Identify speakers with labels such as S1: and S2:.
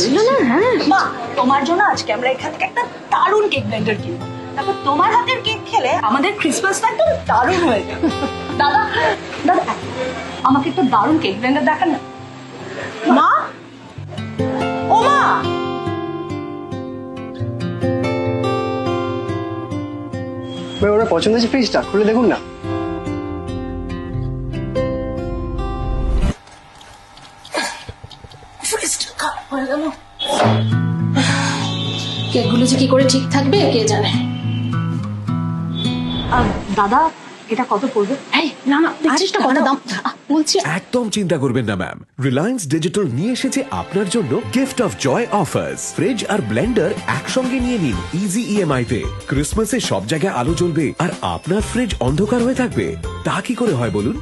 S1: ছিল না? হ্যাঁ
S2: মা, তোমার জন্য আজকে আমরা এখান থেকে একটা দারুণ কেক ব্লেন্ডার কিনবো। তারপর তোমার হাতের কেক খেলে আমাদের ক্রিসমাসটা একদম দারুণ হয়ে যাবে। দাদা দাদা, আমাকে একটা দারুণ কেক ব্লেন্ডার দেখান না। মা, ও মা,
S3: ওরা পছন্দ হয়েছে ফ্রিজটা, খুলে দেখুন না।
S2: ফ্রিজটা খারাপ হয়ে গেল।
S1: কেকগুলো যে কি করে ঠিক থাকবে কে জানে।
S2: দাদা, এটা কত পড়বে?
S1: এই না না, দেখছিস না কত দাম বলছি।
S4: একদম চিন্তা করবেন না ম্যাম, রিলায়েন্স ডিজিটাল নিয়ে এসেছে আপনার জন্য gift of joy offers. Fridge আর ব্লেন্ডার একসঙ্গে নিয়ে নিন ইজি ইএমআই তে। ক্রিসমাসে সব জায়গায় আলো জ্বলবে আর আপনার ফ্রিজ অন্ধকার হয়ে থাকবে, তা কি করে হয় বলুন?